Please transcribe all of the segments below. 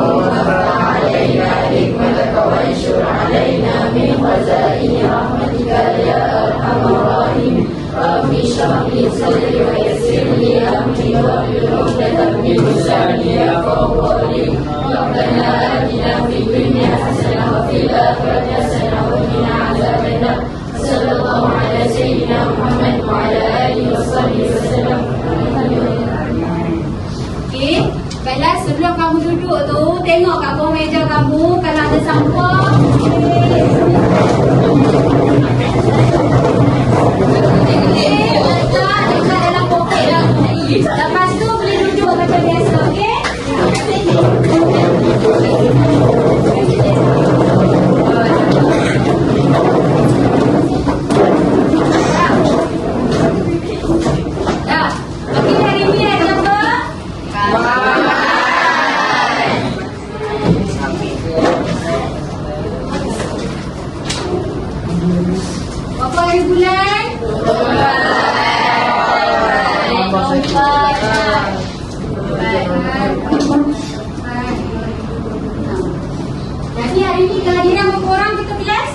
علينا حكمتك وانشر علينا من خزائن رحمتك يا أرحم الراحمين رب اشرح لي صدري ويسر لي أمري واحلل عقدة من لساني يفقهوا قولي ربنا آتنا في الدنيا حسنة وفي الآخرة حسنة وقنا عذاب النار صلى الله على سيدنا محمد وعلى آله وصحبه وسلم. Okey, baiklah sebelum kamu duduk tu, tengok kat bawah meja kamu kalau ada sampah. Letak dalam poket lah. Lepas tu boleh duduk macam biasa, okey? Dah. Okey, hari ni ada apa? Berapa hari bulan? Jadi hari ni kehadiran berapa orang kita kelas?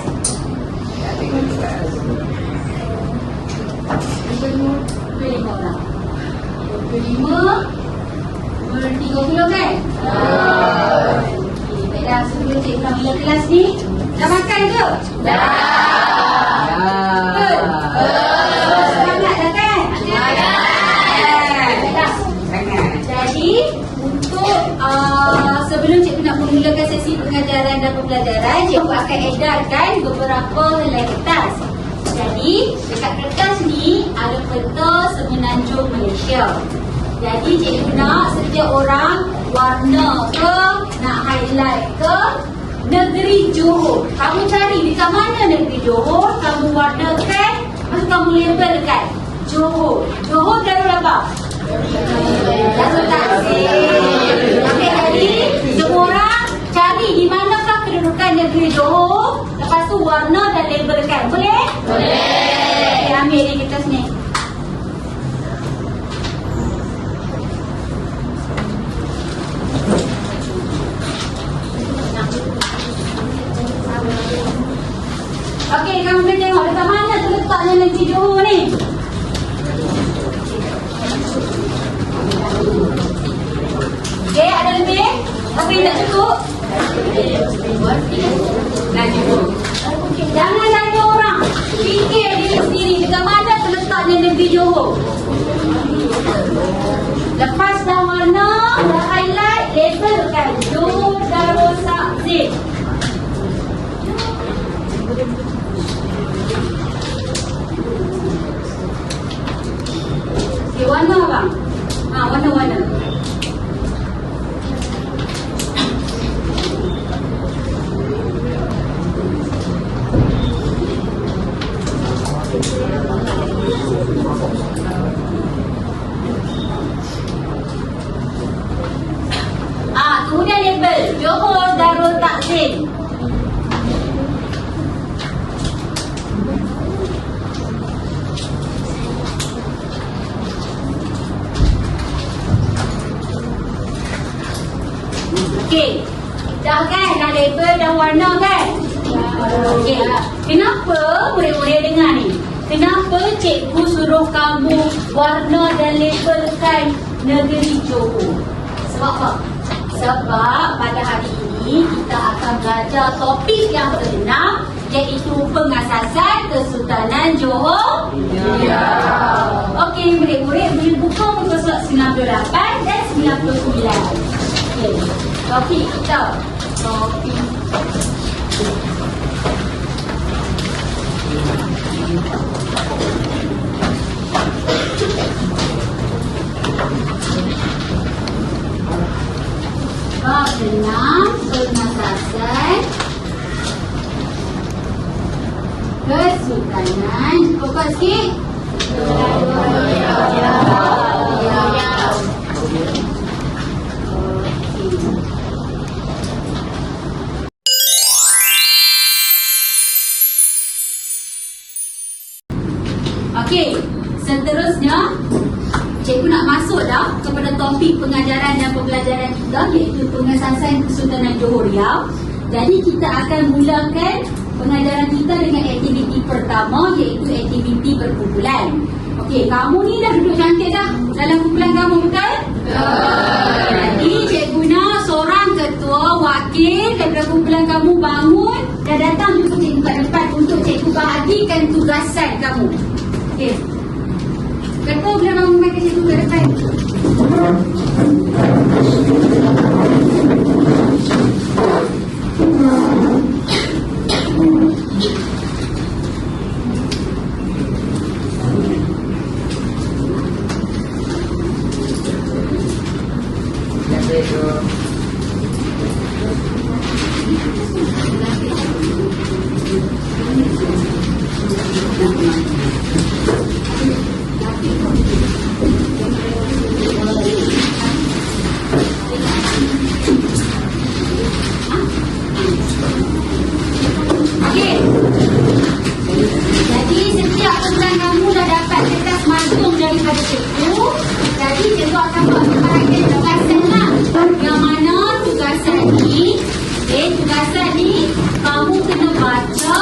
25 orang. 30 kan? Okey, baiklah sebelum cikgu mula kelas ni, dah makan ke? Dah. Semangat dah kan? Baiklah. Jadi untuk sebelum cikgu nak memulakan sesi pengajaran dan pembelajaran, cikgu akan edarkan beberapa helai kertas. Jadi dekat kertas ni ada peta semenanjung Malaysia. Jadi cikgu nak setiap orang warna ke, nak highlight ke negeri Johor. Kamu cari dekat mana negeri Johor, kamu warnakan, lepas tu kamu labelkan Johor. Johor Darul apa? Darul Takzim. Okey, jadi semua orang cari di manakah kedudukan negeri Johor, lepas tu warna dan labelkan. Boleh? Boleh. Okay, ambil ni kertas ni. Okey, kamu boleh tengok dekat mana terletaknya negeri Johor ni. Okey, ada lebih? Apa yang tak cukup? Nak cukup. Jangan tanya orang. Fikir diri sendiri dekat mana terletaknya negeri Johor. Lepas dah warna, dah highlight, labelkan Johor Darul Takzim. Okay, warna bang? Warna-warna. Kemudian label Johor Darul Takzim. Okey, dah kan? Dah label, dah warna kan? Okey, kenapa murid-murid dengar ni? Kenapa cikgu suruh kamu warna dan labelkan negeri Johor? Sebab apa? Sebab pada hari ini kita akan belajar topik yang ke-6, iaitu pengasasan Kesultanan Johor. Ya. Okey, murid-murid boleh buka muka surat 98 dan 99. Okey. Topik kita. Topik. Bab 6, pengasasan Kesultanan. Pokok sikit. Okey, seterusnya cikgu nak masuk dah kepada topik pengajaran dan pembelajaran kita, iaitu pengesasan Kesultanan Johor Riau. Jadi kita akan mulakan pengajaran kita dengan aktiviti pertama, iaitu aktiviti berkumpulan. Okey, kamu ni dah duduk cantik dah dalam kumpulan kamu, betul? Jadi cikgu nak seorang ketua wakil daripada kumpulan kamu bangun dan datang jumpa cikgu kat depan untuk cikgu bahagikan tugasan kamu. Okey. Ketua boleh bangun ke cikgu kat depan. Jadi setiap kumpulan kamu dah dapat kertas maklum daripada cikgu. Jadi cikgu akan buat bahagian tugasan lah. Yang mana tugasan ni, tugasan ni kamu kena baca,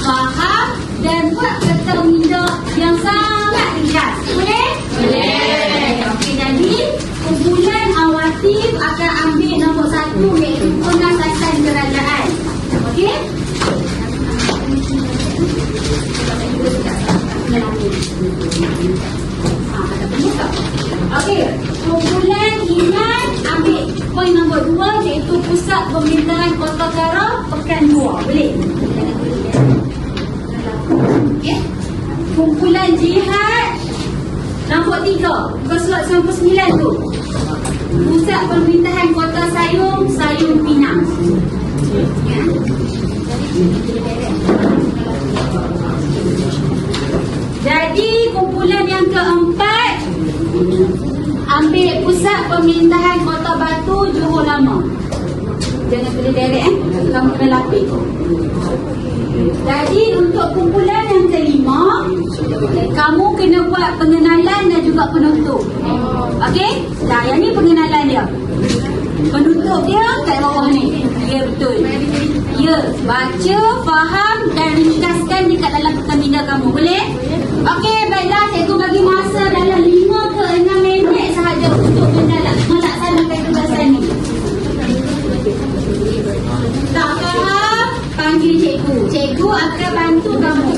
faham dan buat kata minda yang sangat ringkas. Boleh? Boleh. Okey, jadi kumpulan awatif akan ambil nombor 1, iaitu pengasasan kerajaan. Okey? Okey, kumpulan ingat ambil poin nombor 2, iaitu pusat pemerintahan Kota Kara Pekan 2. Boleh? Okey. Kumpulan jihad nombor 3, muka surat 99 tu. Pusat pemerintahan Kota Sayung, Sayung Pinang. Ya. Jadi kumpulan yang keempat ambil pusat pemerintahan Kota Batu, Johor Lama. Jangan pilih direct kamu kena lapis. Jadi untuk kumpulan yang kelima, kamu kena buat pengenalan dan juga penutup. Okey? Dah, yang ni pengenalan dia. Penutup dia kat bawah ni. Ya, betul. Ya, baca, faham dan ringkaskan dekat dalam pertanda kamu. Boleh? Okey, baiklah. Cikgu bagi masa dalam 5 ke 6 minit sahaja untuk melaksanakan tugasan ni. Tak faham? Panggil cikgu. Cikgu akan bantu kamu.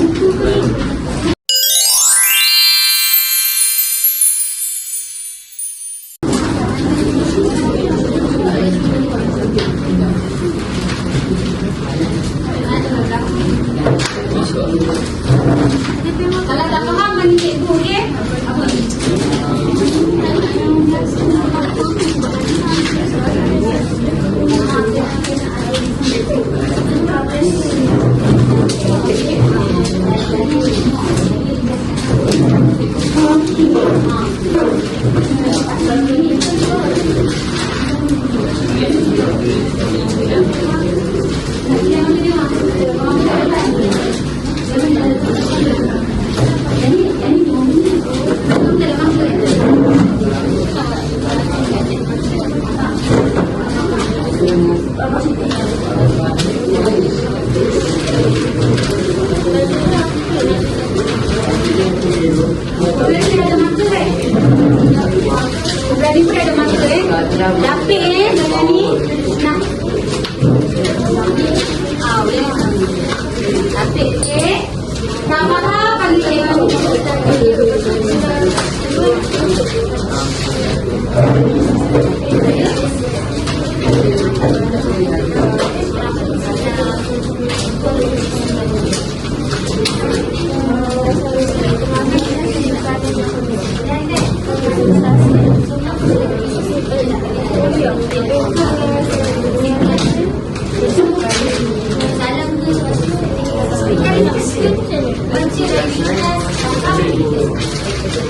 Kalau tak faham, panggil cikgu, okey? Apa? Lapik dengan ni. Nah. Boleh. Lapik sikit. Tak faham panggil cikgu.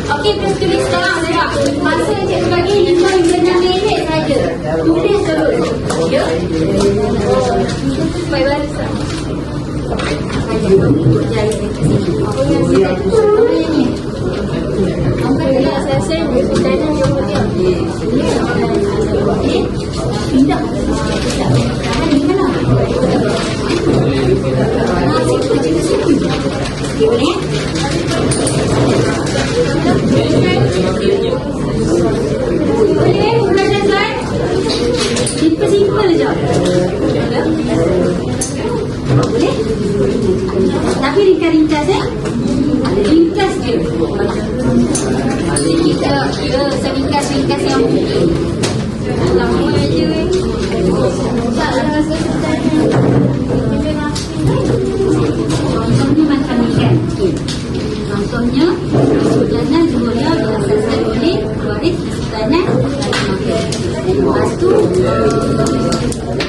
Okey, tulis sekarang sudah. Masa cikgu bagi 5 hingga 6 minit saja. Tulis terus. Ya? Baik-baik. Saya Okey. Pindah. Tangan di mana? Situ je ke situ. Okey, boleh? Boleh, belajar slide. Simple-simple je. Boleh? Tapi ringkas-ringkas ringkas je. Kita seringkas-ringkas yang mungkin. Lama je weh. Tak rasa sebenarnya. Contohnya macam ni kan. Contohnya Sujana Julia diasaskan oleh Waris Sultanan. Lepas tu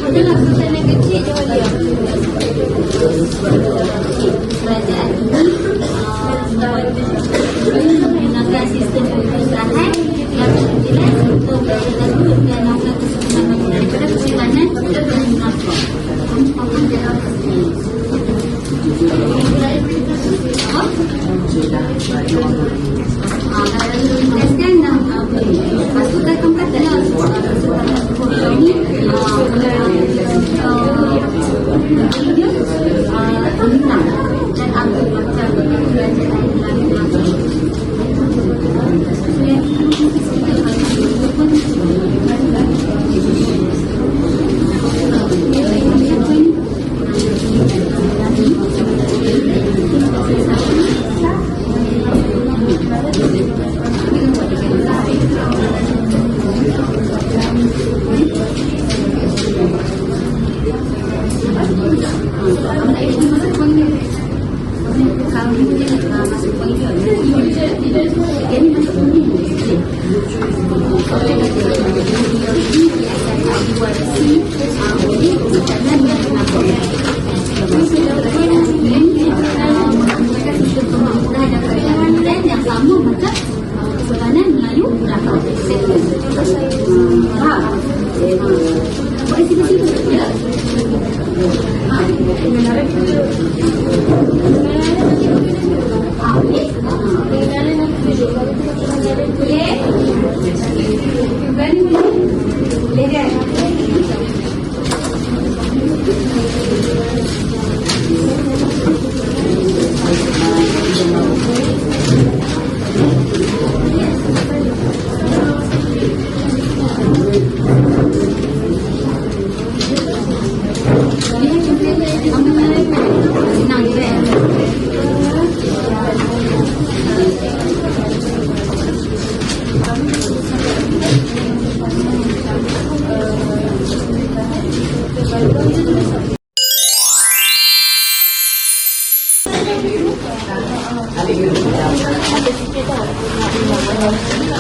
adalah Sultanan kecil Julia. Kerajaan ini menggunakan sistem pemerintahan yang jelas untuk berlaku dan melakukan kesempatan daripada Kesultanan dan Munafik. Pasukan tempat dalam ini tentang dan aku macam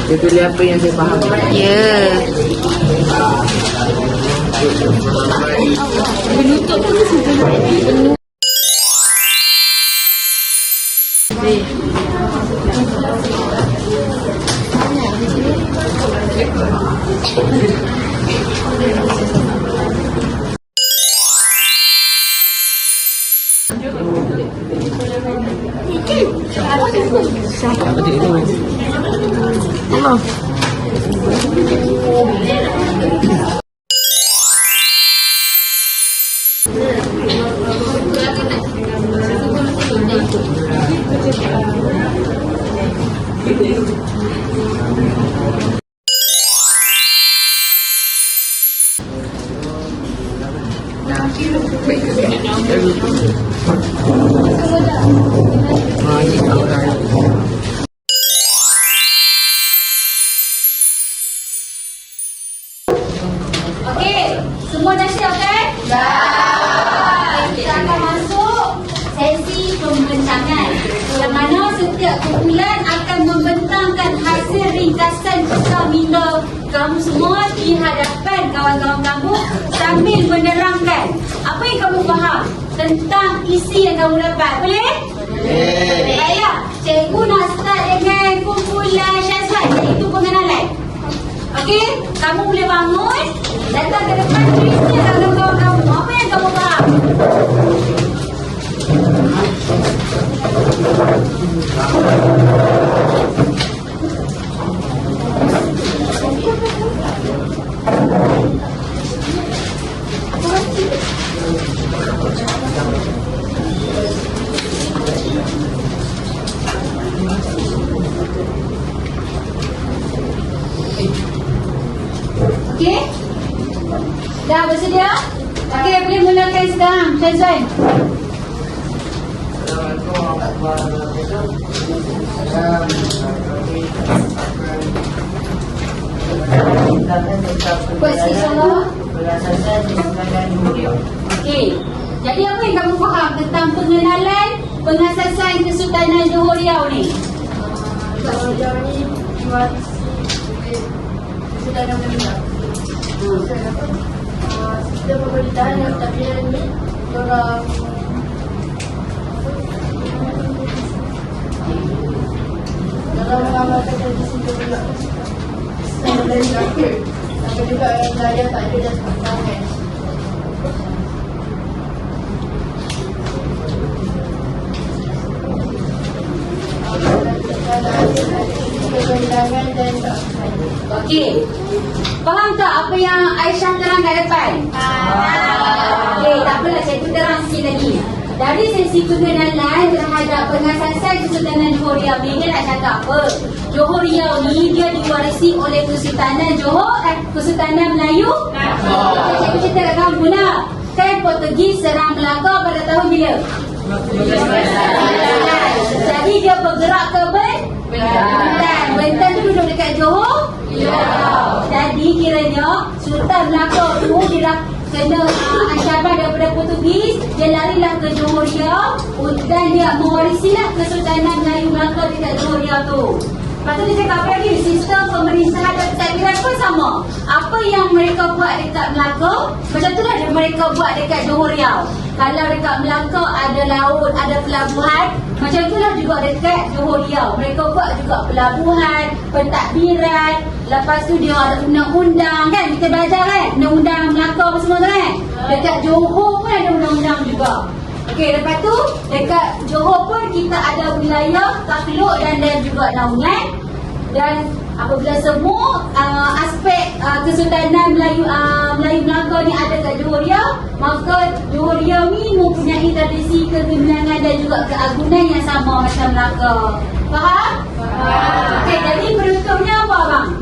Dia pilih apa yang saya faham. Ya. Penutup tu sebenarnya. Apa dia tu? Allah. Ini tahu dah. Okey, semua dah siap kan? Dah. Kita akan masuk sesi pembentangan. Yang mana setiap kumpulan akan membentangkan hasil ringkasan kisah minda kamu semua di hadapan kawan-kawan kamu sambil menerangkan apa yang kamu faham tentang isi yang kamu dapat. Boleh? Baiklah, cikgu nak start dengan kumpulan Syazwan. Jadi itu pengenalan. Okey, kamu boleh bangun, datang ke depan, tulisnya kawan-kawan kamu. Apa yang kamu faham? Okey? Dah bersedia? Okey, boleh mulakan sekarang. Syazwan. Buat sikit insyaAllah. Okey. Jadi apa yang kamu faham tentang pengenalan pengasasan Kesultanan Johor Riau ni? Johor Riau ni diwarisi Kesultanan Melaka. Sistem pemerintahan yang pentadbiran ni orang dalam mengamalkan tradisi Melaka. Sistem Melaka. Sampai juga yang belajar tak ada dan pertahanan. Kewenangan dan Okey. Faham tak apa yang Aisyah terang kat depan? Okey, tak apalah, saya tu terang sikit lagi. Dari sesi pengenalan terhadap pengasasan Kesultanan Johor Riau ni, dia nak cakap apa? Johor Riau ni dia diwarisi oleh Kesultanan Kesultanan Melayu. Saya cerita kat kamu lah. Kan Portugis serang Melaka pada tahun bila? Jadi dia bergerak ke Benten tu duduk dekat Johor. Jadi kiranya Sultan Melaka tu dia dah kena ancaman daripada Portugis. Dia larilah ke Johor Riau dan dia mewarisilah Kesultanan Melayu Melaka dekat Johor Riau tu. Lepas tu dia cakap apa lagi? Sistem pemerintahan dan pentadbiran pun sama. Apa yang mereka buat dekat Melaka, macam tu lah mereka buat dekat Johor Riau. Kalau dekat Melaka ada laut, ada pelabuhan, macam itulah juga dekat Johor Riau. Mereka buat juga pelabuhan, pentadbiran. Lepas tu dia ada undang-undang kan. Kita belajar kan undang-undang Melaka apa semua tu kan. Dekat Johor pun ada undang-undang juga. Okey, lepas tu dekat Johor pun kita ada wilayah takluk dan juga naungan. Dan apabila semua aspek Kesultanan Melayu Melaka ni ada kat Johor Riau, maka Johor Riau ni mempunyai tradisi kegeminangan dan juga keagungan yang sama macam Melaka. Faham? Faham. Okey, jadi penutupnya apa abang?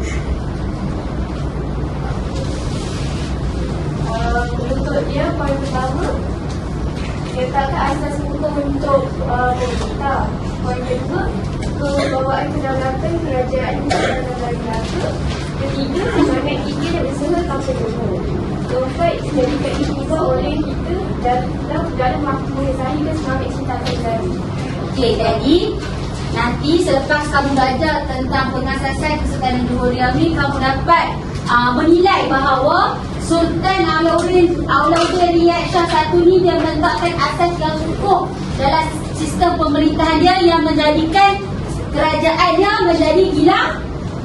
Untuk dia poin pertama, dia letakkan asas hukum untuk pemerintah. Poin kedua, kebawaan kedaulatan kerajaan Kesultanan Melaka. Ketiga, semangat kita dan usaha tanpa Johor. Keempat, dijadikan iktibar oleh kita dalam mengesahi semangat cinta negara. Okey, jadi nanti selepas kamu belajar tentang pengasasan Kesultanan Johor Riau ni, kamu dapat menilai bahawa Sultan Alauddin Riyad Shah I ni dia meletakkan asas yang kukuh dalam sistem pemerintahan dia yang menjadikan kerajaannya menjadi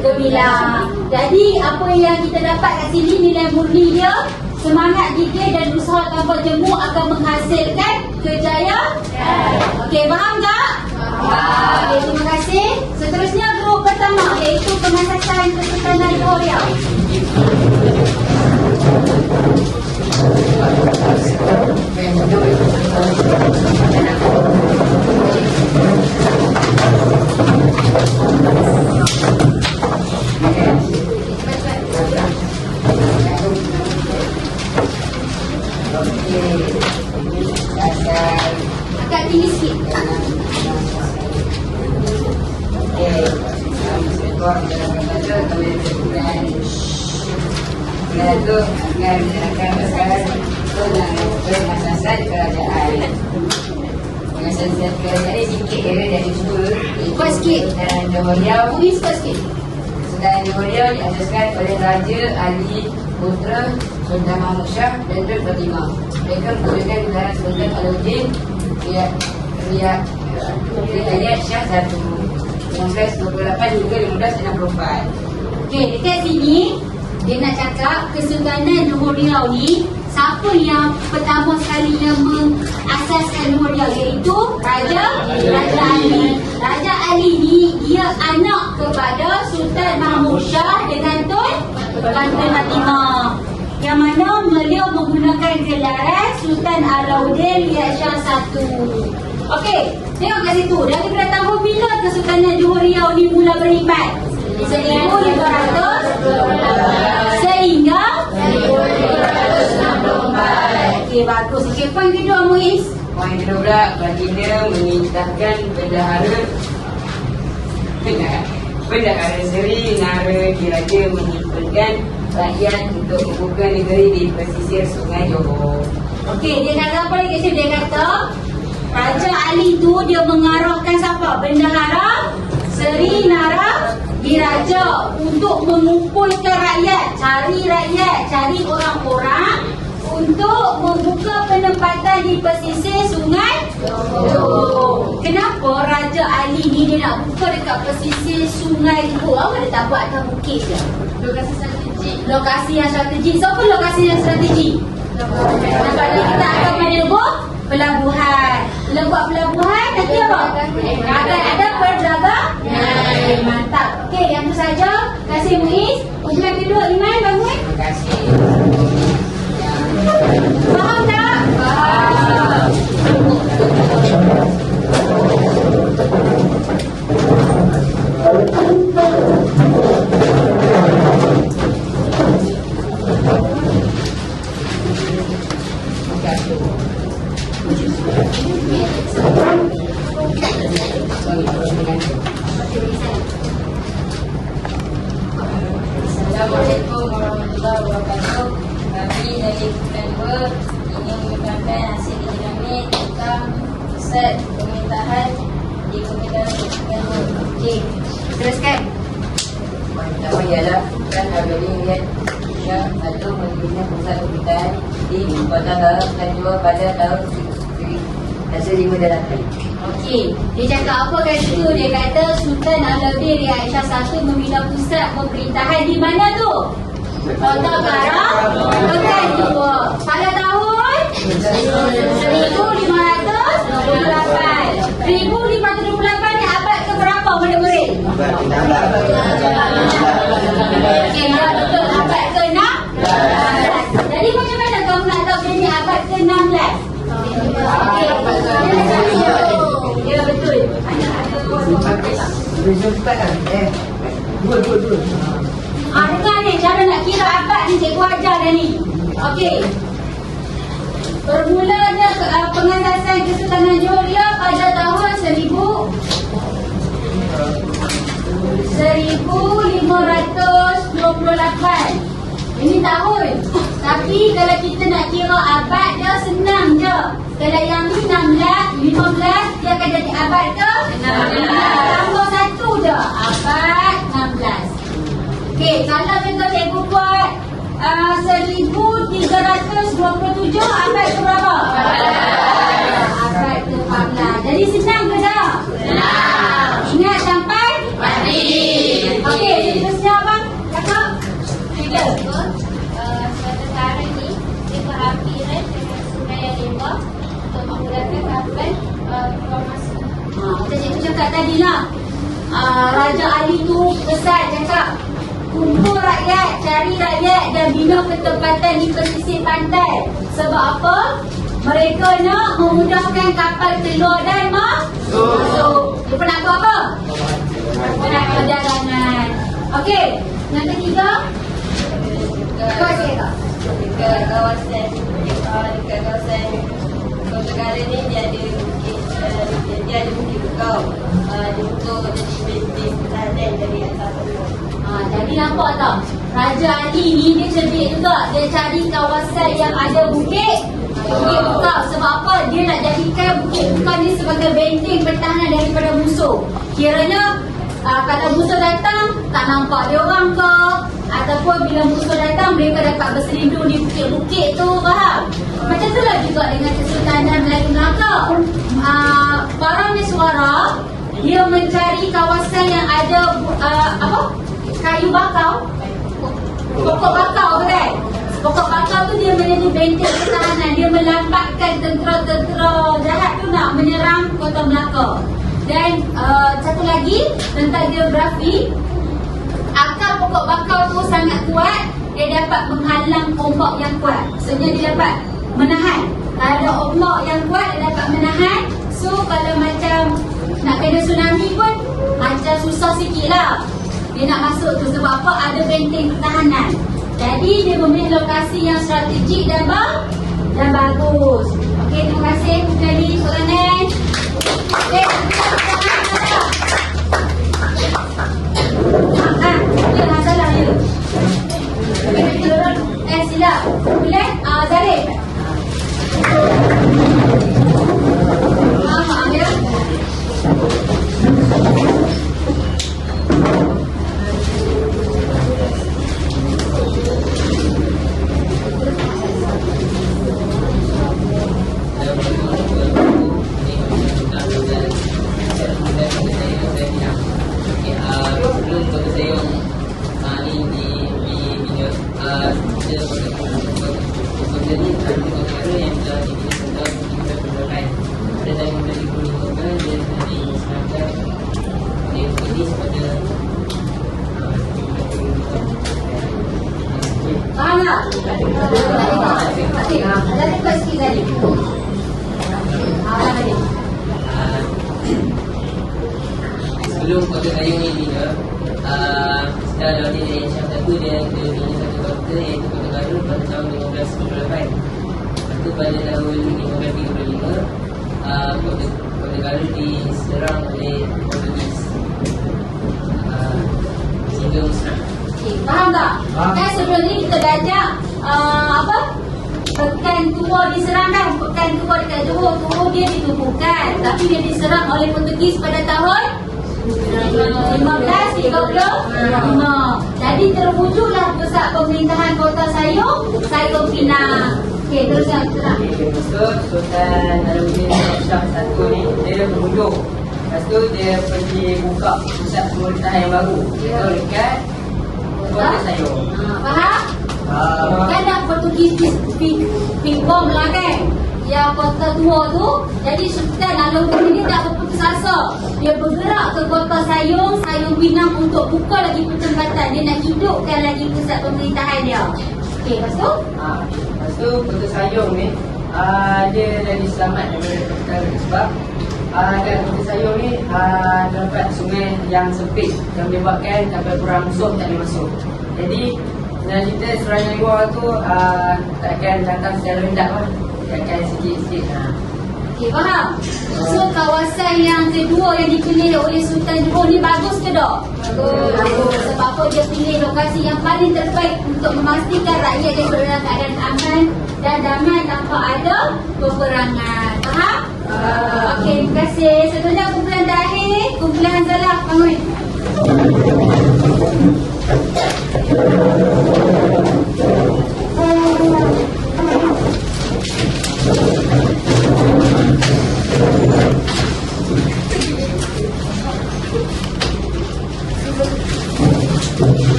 gemilang. Jadi apa yang kita dapat kat sini, nilai murni dia, semangat gigih dan usaha tanpa jemu akan menghasilkan kejayaan. Okey, faham tak? Faham. Okay, terima kasih. Seterusnya grup pertama iaitu pengasasan Kesultanan Johor Riau. Agak tinggi sikit. Itu akan menjelaskan pengasasan kerajaan. Pengasasan kerajaan ni sikit kira dari dua. Kuat sikit. Dan Johor Riau, Tulis kuat sikit. Sultan Johor Riau diasaskan oleh Raja Ali Putra Sultan Mahmud Shah dan Tun Fatimah. Mereka menggunakan negara Sultan Alauddin Riyad Shah I 1528 hingga 1564. Okey, dekat sini dia nak cakap Kesultanan Johor Riau ni, siapa yang pertama sekali yang mengasaskan Johor Riau, iaitu Raja Ali. Raja Ali ni dia anak kepada Sultan Mahmud Shah dengan Tun Fatimah, yang mana beliau menggunakan gelaran Sultan Okey, tengok kat situ. Daripada tahun bila Kesultanan Johor Riau ni mula berkhidmat? 1500 sehingga 1564. Okey, bagus. Okey, poin kedua Muiz. Poin kedua pula, baginda menitahkan bendahara Seri Nara Diraja menghimpunkan rakyat untuk membuka negeri di pesisir Sungai Johor. Okey, dia kata apa lagi sini? Dia kata Raja Ali tu dia mengarahkan siapa? Bendahara Seri Nara Diraja untuk mengumpulkan rakyat, cari orang-orang untuk membuka penempatan di pesisir Sungai Johor. Kenapa Raja Ali ni dia nak buka dekat pesisir Sungai Johor? Apa dia tak buat atas bukit je? Lokasi strategik. Lokasi yang strategik. Siapa lokasi yang strategik? Sebab ni kita akan menyebut pelabuhan. Bila buat pelabuhan nanti apa? Akan ada perdagangan. Mantap. Okey, yang tu saja. Terima kasih Muiz. Ujian kedua Iman, bangun. Terima kasih. Faham tak? Faham. Assalamualaikum warahmatullahi wabarakatuh. Kami dari Kedua ingin menerangkan hasil dinamik tentang pusat pemerintahan di Kementerian Kedua. Okey, teruskan. Pertama ialah kan Abdul Lihat yang satu membina pusat pemerintahan di Kota Darab dan Johor pada tahun 1958. Okey, dia cakap apa kat situ? Dia kata Sultan Alauddin Aisyah I membina pusat pemerintahan di mana tu? Kota Darab, Pekan Johor. Pada tahun 1528. 1528 ni abad ke berapa murid-murid? Okey, ya betul, abad ke-6. Jadi macam mana kamu nak tahu dia ni abad ke-16? Okey. Ya betul. Dengar ni cara nak kira abad ni cikgu ajar dah ni. Okey. Bermulanya pengasasan Kesultanan Johor Riau pada tahun 1528. Ini tahun. Tapi kalau kita nak kira abad dia senang je. Kalau yang ni 15 dia akan jadi abad ke 16. Tambah satu je. Abad 16. Okey, kalau contoh cikgu buat 1327 abad ke berapa? Abad ke-14. Jadi senang ke tak? Senang. Ingat sampai mati. Okey, terusnya abang cakap. Kita. Suatu hari ini berhampiran dengan sungai yang lebar untuk menggunakan kapal informasi. Macam cikgu cakap tadi lah. Raja Ali tu pesan cakap kumpul rakyat, cari rakyat dan bina ketempatan di pesisir pantai. Sebab apa? Mereka nak memudahkan kapal keluar dan masuk. Dia pernah buat apa? Pernah perjalanan. Okey, yang ketiga. Kau cakap. Dekat kawasan Kota Negara ni dia ada bukit bekau untuk jadi base pertahanan dari atas bawah. Jadi nampak tak? Raja Ali ni dia cerdik juga. Dia cari kawasan yang ada bukit bekau. Sebab apa? Dia nak jadikan bukit bekau ni sebagai benteng pertahanan daripada musuh. Kiranya kalau musuh datang tak nampak dia orang ke, ataupun bila musuh datang mereka dapat berselindung di bukit-bukit tu, faham? Macam tu lah juga dengan Kesultanan Melayu Melaka. Para Meswara dia mencari kawasan yang ada kayu bakau, pokok bakau kan? Pokok bakau tu dia menjadi benteng pertahanan. Dia melambatkan tentera-tentera jahat tu nak menyerang Kota Melaka. Dan satu lagi tentang geografi, akar pokok bakau tu sangat kuat. Dia dapat menghalang ombak yang kuat. Maksudnya dia dapat menahan. Kalau ada ombak yang kuat, dia dapat menahan So kalau macam nak kena tsunami pun macam susah sikit lah. Dia nak masuk tu sebab apa? Ada benteng pertahanan. Jadi dia memilih lokasi yang strategik dan bagus. Okey, terima kasih sekali soalan. Okey, dia masalah dia. Okey, sila. Boleh? Zarif. Maaf ya. Faham tak? Okey, ada request sikit tadi. Tadi. Sebelum kota Sayong ni bina, setelah Laudin dari Syam satu dia bina satu kota iaitu Kota Garut pada tahun 1598. Lepas tu pada tahun 1535 Kota Garut diserang oleh Portugis sehingga musnah. Okey, faham tak? Kan sebelum ni kita belajar Pekan Tua diserang kan? Pekan Tua dekat Johor dia ditubuhkan, tapi dia diserang oleh Portugis pada tahun 1535. Jadi terwujudlah pusat pemerintahan Kota Sayong Pinang. Okey, teruskan. Sultan Alauddin Shah satu ni dia berhujung. Lepas tu dia pergi buka pusat pemerintahan yang baru iaitu dekat Kota Sayong. Faham? Kan dah Portugis bom lah kan? Yang Kota Tua tu. Jadi Sultan Alauddin ni tak berputus asa. Dia bergerak ke Kota Sayong Pinang untuk buka lagi pertempatan. Dia nak hidupkan lagi pusat pemerintahan dia. Okey, lepas tu? Lepas tu Kota Sayong ni dia dah diselamat daripada perkara sebab dan Kota Sayong ni terdapat sungai yang sempit yang menyebabkan kapal perang musuh tak boleh masuk. Jadi senang cerita serangan luar tu tak akan datang secara rendah lah. Dia akan sikit-sikit. Okey, faham? So kawasan yang kedua yang dipilih oleh Sultan Johor ni bagus ke tak? Bagus. Sebab apa dia pilih lokasi yang paling terbaik untuk memastikan rakyat dia berada dalam keadaan aman dan damai tanpa ada peperangan. Faham? Okey, terima kasih. Seterusnya kumpulan terakhir, kumpulan Hanzalah. Bangun.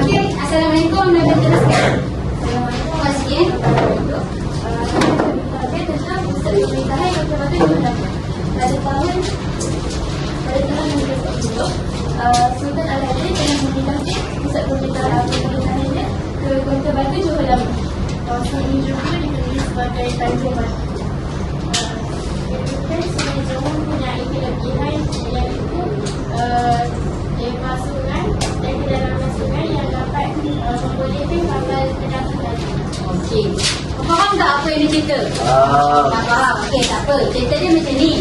Okey, Assalamualaikum. Nak teruskan. Assalamualaikum. Terima kasih. Tentang pusat pemerintahan yang terbaik pada tahun 1910, Sultan Alauddin telah memindahkan pusat pemerintahan dia ke Kota Batu Johor Lama. Kawasan ini juga dikenali sebagai Tanjung Batu. Sungai Johor punya kelebihan iaitu lebar sungai dan kedalaman sungai yang dapat membolehkan kapal pendaratan. Okey. Faham tak apa yang dia cerita? Tak faham. Okey, tak apa. Cerita dia macam ni.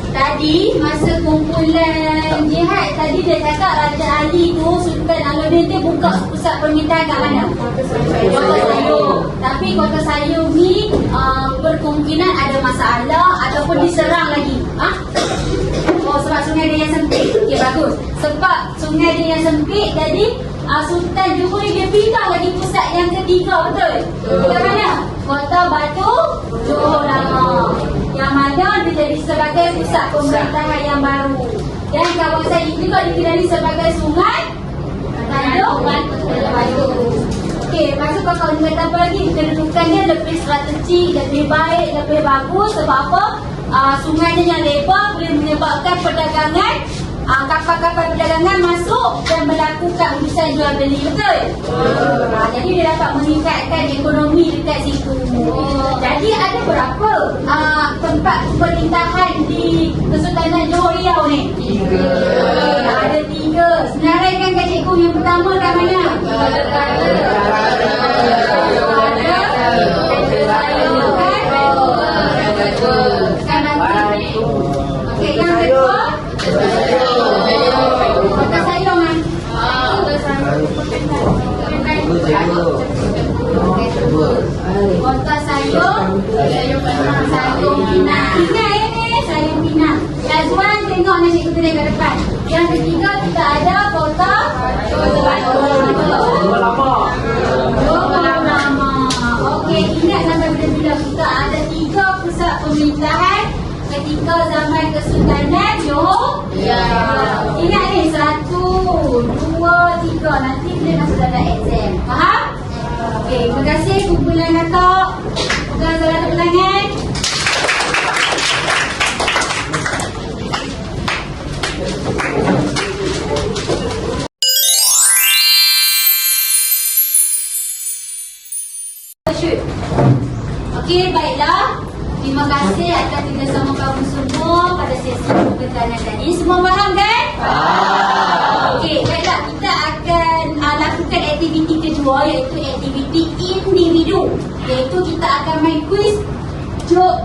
Tadi masa kumpulan jihad tadi dia cakap Raja Ali tu Sultan Alauddin dia buka pusat pemerintahan kat mana? Kota Sayong. Tapi Kota Sayong ni berkemungkinan ada masalah ataupun diserang lagi. Oh, sebab sungai dia yang sempit. Okey, bagus. Sebab sungai dia yang sempit jadi Sultan Johor dia pindah lagi pusat yang ketiga, betul? Ke mana? Kota Batu Johor Lama. Yang mana dia jadi sebagai pusat pemerintahan yang baru. Dan kawasan ini juga dikenali sebagai Sungai Tanjung Batu. Okey, maksud kau nak kata apa lagi? Kedudukannya lebih strategik, lebih baik, lebih bagus. Sebab apa? Sungainya yang lebar boleh menyebabkan perdagangan kapal-kapal perdagangan masuk dan melakukan urusan jual beli, betul? Jadi dia dapat meningkatkan ekonomi dekat situ. Jadi ada berapa tempat pemerintahan di Kesultanan Johor Riau ni? Ada 3. Senaraikan kat cikgu, yang pertama kat mana? Okey, yang kedua Kota Sayong kan? Kota Sayong, Sayong Pinang. Ingat ni, Sayong Pinang. Azwan tengok ni cikgu tadi kat depan. Yang ketiga kita ada Kota Lama. Okey, ingat sampai bila kita ada 3 pusat pemerintahan ketika zaman Kesultanan Johor. Ingat ni 1, 2, 3. Nanti kita masuk dalam exam. Faham? Okey, terima kasih kumpulan Datuk. Pegang salah tepuk tangan. Okey, baiklah. Terima kasih atas kerjasama kamu semua pada sesi pertanian tadi. Semua faham kan? Okey, baiklah. Kita akan lakukan aktiviti kedua, iaitu aktiviti individu. Iaitu kita akan main kuis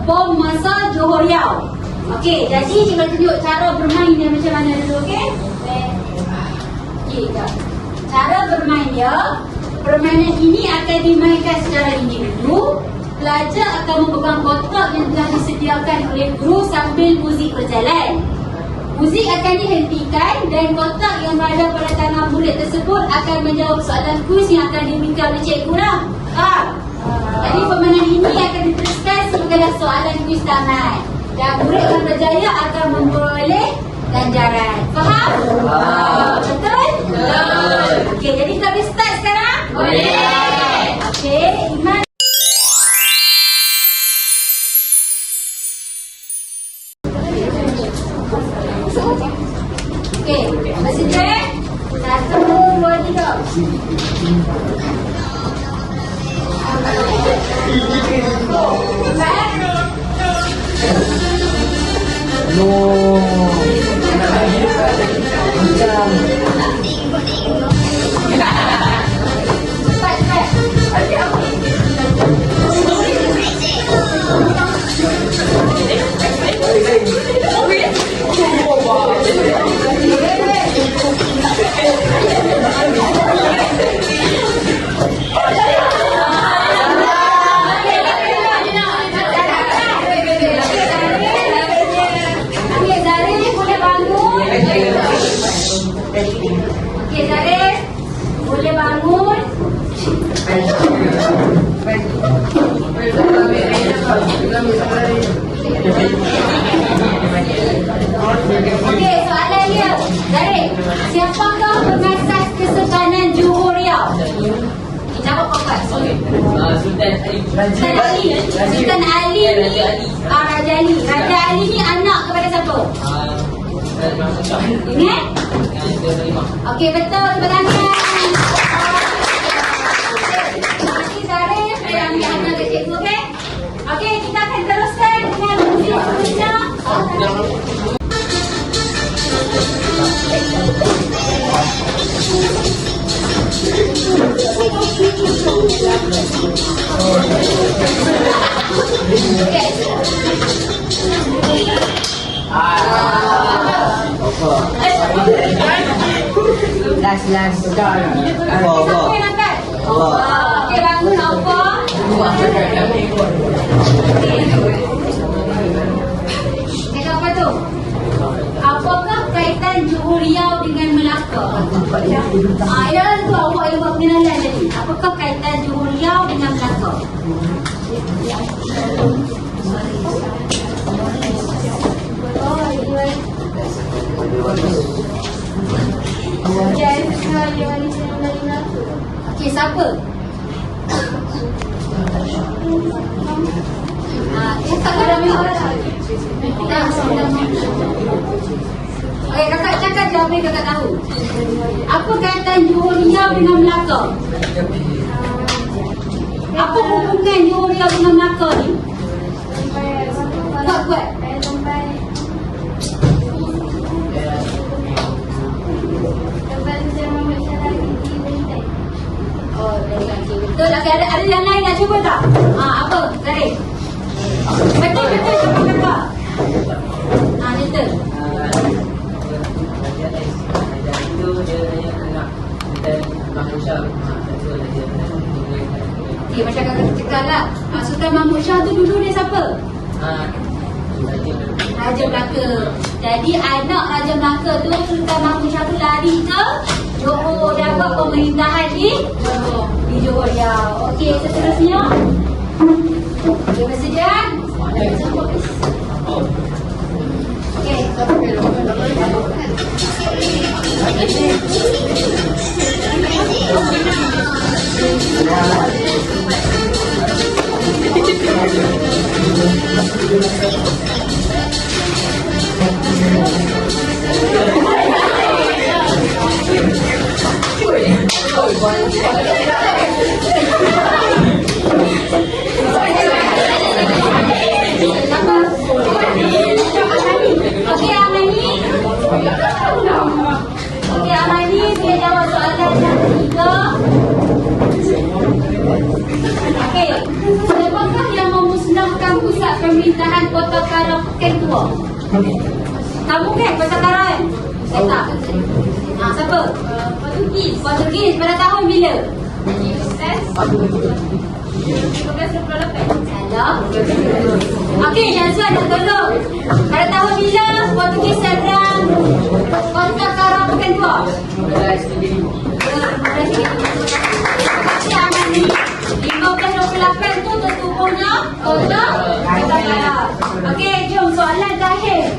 bom masa Johor Riau. Okey, jadi kita tunjuk cara bermain dia macam mana dulu, okey? Okey, cara bermain dia. Permainan ini akan dimainkan secara individu. Pelajar akan memegang kotak yang telah disediakan oleh guru sambil muzik berjalan. Muzik akan dihentikan dan kotak yang berada pada tangan murid tersebut akan menjawab soalan kuis yang akan diberikan oleh cikgu lah. Jadi permainan ini akan diteruskan sehinggalah soalan kuis tamat. Dan murid yang berjaya akan memperoleh ganjaran. Faham? Betul? Betul. Okey, jadi kita boleh start sekarang? Boleh. Okey, Iman. Okey, bersedia? 1, 2, 3. Okey, Zarif, boleh bangun. Okey, soalan dia. Zarif, siapakah pengasas Kesultanan Johor Riau? Jawab apa? Sultan Ali. Sultan Ali. Sultan Ali ni Raja Ali. Raja Ali ni anak kepada siapa? Ingat? Okey, betul. Terima kasih. Terima kasih Zarif. Saya ambil anak ke cikgu, okey? Okey, kita akan teruskan dengan muzik seterusnya. Last. Siapa yang angkat? Okey, bangun apa? Cakap apa tu? Apakah kaitan Johor Riau dengan Melaka? Ya, tu awak yang buat pengenalan tadi. Apakah kaitan Johor Riau dengan Melaka? Okey, siapa? Cakap dah memang. Okey, kakak cakap apa yang kakak tahu? Apa kaitan Johor Riau dengan Melaka? Apa hubungan Johor Riau dengan Melaka ni? Kuat-kuat. Oh, betul. Ada yang lain nak cuba tak? Apa? Tarik. Betul. Cepat. Betul. Itu dia anak dan Mahmud Shah. Okay, macam kakak cakap lah. Sultan Mahmud Shah tu dulu dia siapa? Raja Melaka. Jadi anak Raja Melaka tu, Sultan Mahmud Shah tu lari ke Johor, dapat pemerintahan di Johor Riau. Okey, seterusnya. Okey, bersedia? Okey. Okey, Amani, dia jawab soalan yang ketiga. Okey, siapakah yang memusnahkan pusat pemerintahan Kota Kara Pekan Tua? Kamu kan Kota Kara kan? Saya tak. Siapa? Portugis pada tahun bila? 1528. Salah. Okey, Nazwan nak tolong. Pada tahun bila Portugis serang Kota Kara Pekan Tua? 1528 tu tertubuhnya Kota Kara. Okey, jom soalan terakhir.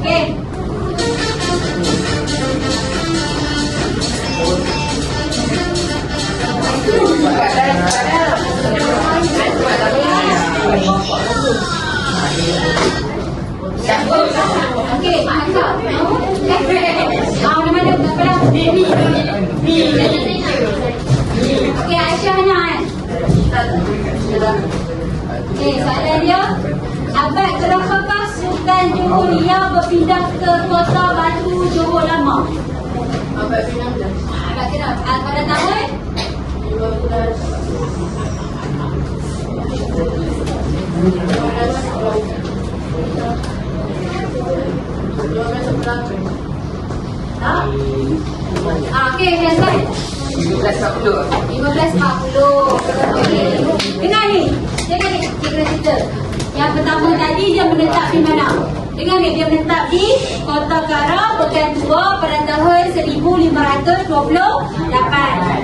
Okey. Okey, Aisyah. Mana? Okey, Aisyah kan? Okey, soalan dia. Abad berapakah Sultan Johor Riau berpindah ke Kota Batu Johor Lama? Abad ke-16. Pada tahun? 12. Okey, Syazwan. 1540. Okey. Dengar ni. Kita kena cerita. Yang pertama tadi dia menetap di mana? Dengar ni, dia menetap di Kota Kara Pekan Tua pada tahun 1528.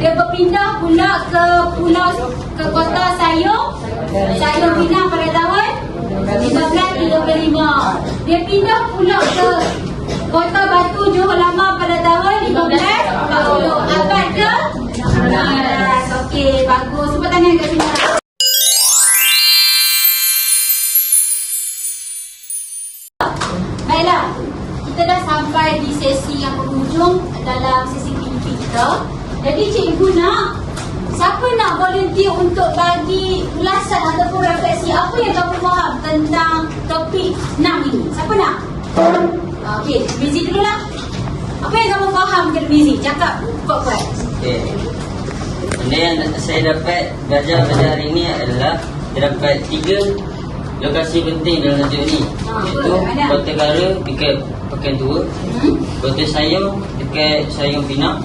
Dia berpindah pula ke Kota Sayong Pinang pada tahun 1535. Dia pindah pula ke Kota Batu Johor Lama pada tahun 1540. Abad ke 16. Okey, bagus. Tepuk tangan kat sini. Baiklah, kita dah sampai di sesi yang penghujung dalam sesi PDP kita. Jadi cikgu siapa nak volunteer untuk bagi ulasan ataupun refleksi apa yang kamu faham tentang topik 6 ini? Siapa nak? Okey, Mizi dulu lah. Apa yang kamu faham ke Mizi? Cakap kuat-kuat. Okey. Benda yang saya dapat belajar pada hari ini adalah terdapat 3 lokasi penting dalam tajuk ni, iaitu Kota Kara dekat Pekan Tua, Kota Sayong dekat Sayong Pinang,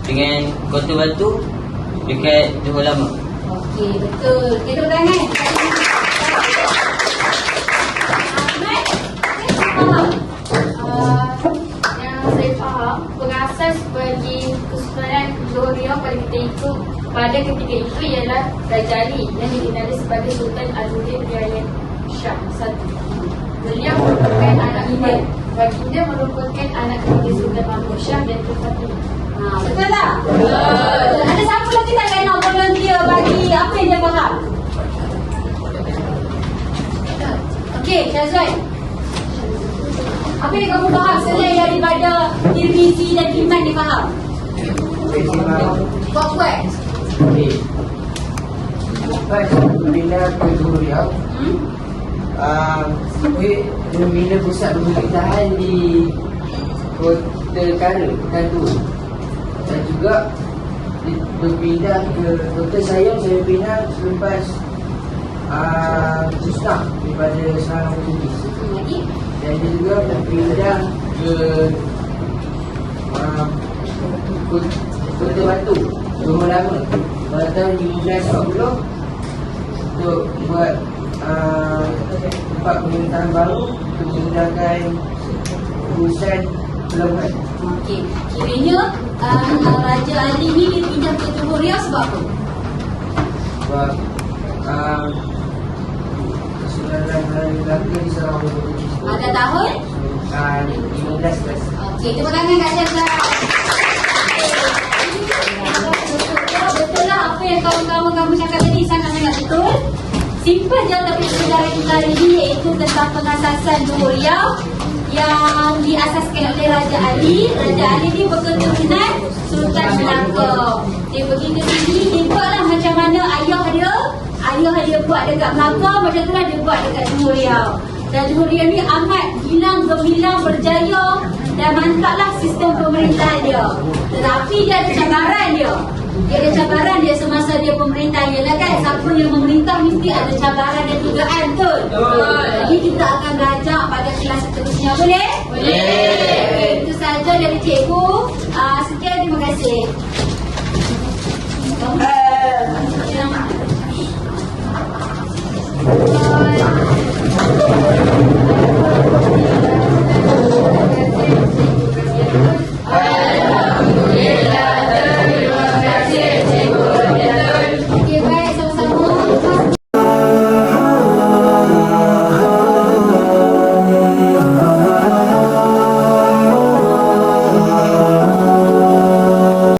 dengan Kota Batu dekat Johor Lama. Okey, betul. Kita tangan. Yang saya faham, pengasas bagi Kesultanan Johor Riau pada ketika itu ialah Raja Ali yang dikenali sebagai Sultan Azuddin Riayat Shah I. Beliau merupakan anak dia. Baginda merupakan anak ketiga Sultan Mahmud Shah dan Tuan. Betul tak? Ada siapa lagi tak nak volunteer bagi apa yang dia faham? Okey, Syazwan. Apa yang kamu faham selain daripada Tirmizi dan Iman ni faham? Kuat-kuat. Okey. Lepas bila kedua dia, bila pusat pemerintahan di Kota Kara, Pekanbaru, dan juga berpindah ke Kota Sayong, saya pindah selepas musnah daripada serangan Portugis. Lagi? Dan dia juga berpindah ke Kota Batu, Rumah Lama pada tahun 1540 untuk buat tempat pemerintahan baru untuk memudahkan urusan pelabuhan. Okey. Kiranya Raja Ali ni dia pindah ke Johor Riau sebab apa? Sebab kesudahan Melaka di Sarawak Portugis tu Pada tahun? 15 Okey, tepuk tangan kat Syazah. Betul lah apa yang kawan-kawan kamu cakap tadi, sangat-sangat betul. Simple je tapi sejarah kita hari ini iaitu tentang pengasasan Johor Riau yang diasaskan oleh Raja Ali. Raja Ali ni berketurunan Sultan Melaka. Dia pergi ke sini, dia buatlah macam mana ayah dia buat dekat Melaka, macam tu lah dia buat dekat Johor Riau. Dan Johor Riau ni amat gemilang berjaya dan mantaplah sistem pemerintahan dia. Tetapi dia ada cabaran dia. Dia ada cabaran dia semasa dia pemerintah. Ialah kan, siapa yang memerintah mesti ada cabaran dan dugaan, betul? Jadi kita akan belajar pada kelas seterusnya. Boleh? Boleh. Itu sahaja dari cikgu. Sekian, terima kasih.